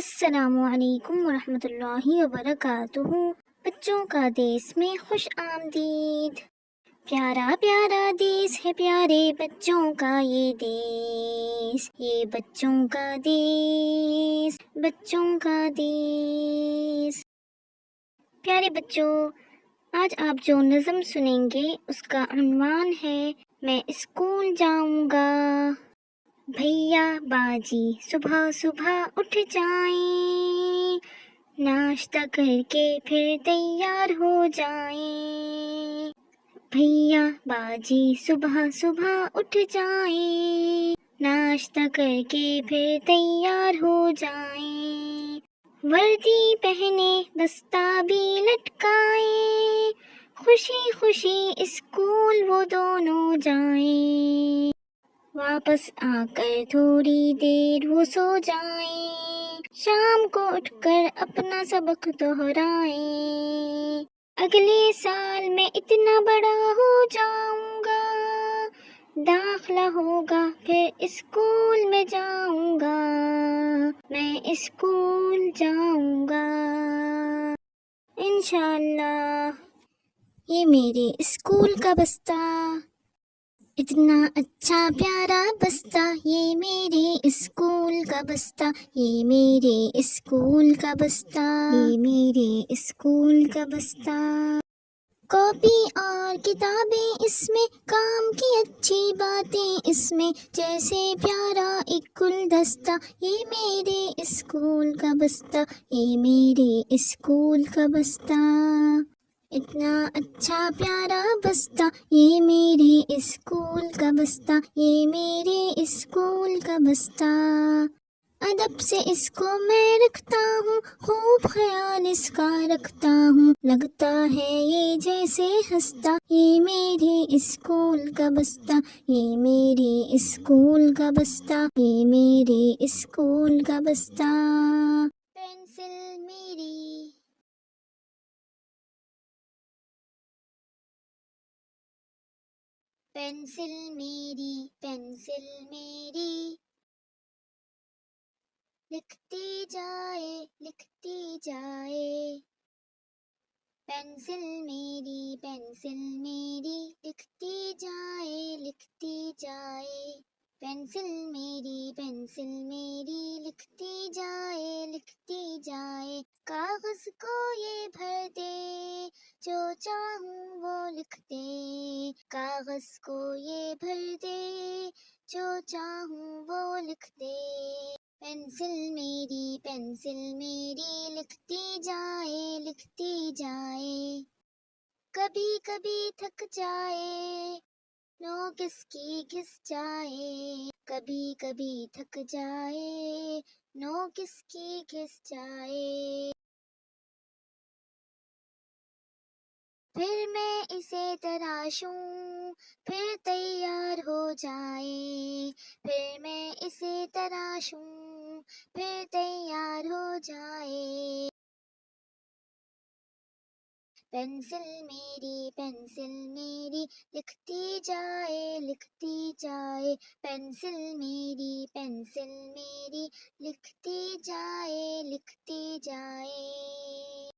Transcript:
السلام علیکم ورحمۃ اللہ وبرکاتہ۔ بچوں کا دیس میں خوش آمدید۔ پیارا پیارا دیس ہے پیارے بچوں کا یہ دیس، یہ بچوں کا دیس، بچوں کا دیس۔ پیارے بچوں، آج آپ جو نظم سنیں گے اس کا عنوان ہے میں اسکول جاؤں گا۔ بھیا باجی صبح صبح اٹھ جائیں، ناشتہ کر کے پھر تیار ہو جائیں۔ بھیا باجی صبح صبح اٹھ جائیں، ناشتہ کر کے پھر تیار ہو جائیں۔ وردی پہنے دستہ بھی لٹکائیں، خوشی خوشی اسکول وہ دونوں جائیں۔ واپس آ کر تھوڑی دیر وہ سو جائیں، شام کو اٹھ کر اپنا سبق دہرائیں۔ اگلے سال میں اتنا بڑا ہو جاؤں گا، داخلہ ہوگا پھر اسکول میں جاؤں گا، میں اسکول جاؤں گا انشاءاللہ۔ یہ میرے اسکول کا بستہ، اتنا اچھا پیارا بستہ، یہ میرے اسکول کا بستہ، یہ میرے اسکول کا بستہ، یہ میرے اسکول کا بستہ۔ کاپی اور کتابیں اس میں، کام کی اچھی باتیں اس میں، جیسے پیارا ایک گلدستہ، یہ میرے اسکول کا بستہ، یہ میرے اسکول کا بستہ۔ اتنا اچھا پیارا بستہ، یہ میرے اسکول کا بستہ، یہ میرے اسکول کا بستہ۔ ادب سے اس کو میں رکھتا ہوں، خوب خیال اس کا رکھتا ہوں، لگتا ہے یہ جیسے ہنستا، یہ میرے اسکول کا بستہ، یہ میرے اسکول کا بستہ، یہ میرے اسکول کا بستہ۔ پینسل میری، پینسل میری، پینسل میری، لکھتی جائے لکھتی جائے۔ پینسل میری، پینسل میری، لکھتی جائے لکھتی جائے۔ پینسل میری، پینسل میری، لکھتی جائے لکھتی جائے۔ کاغذ کو یہ بھر دے، جو چاہوں وہ لکھ دے، کاغذ کو یہ بھر دے، جو چاہوں وہ لکھ دے۔ پینسل میری، پینسل میری، لکھتی جائے لکھتی جائے۔ کبھی کبھی تھک جائے، نوک اس کی گھس جائے، کبھی کبھی تھک جائے، نوک اس کی گھس جائے۔ پھر میں اسے تراشوں، پھر تیار ہو جائے، پھر میں اسے تراشوں، پھر تیار ہو جائے۔ پینسل میری، پینسل میری، لکھتی جائے لکھتی جائے۔ پینسل میری، پینسل میری، لکھتی جائے لکھتی جائے۔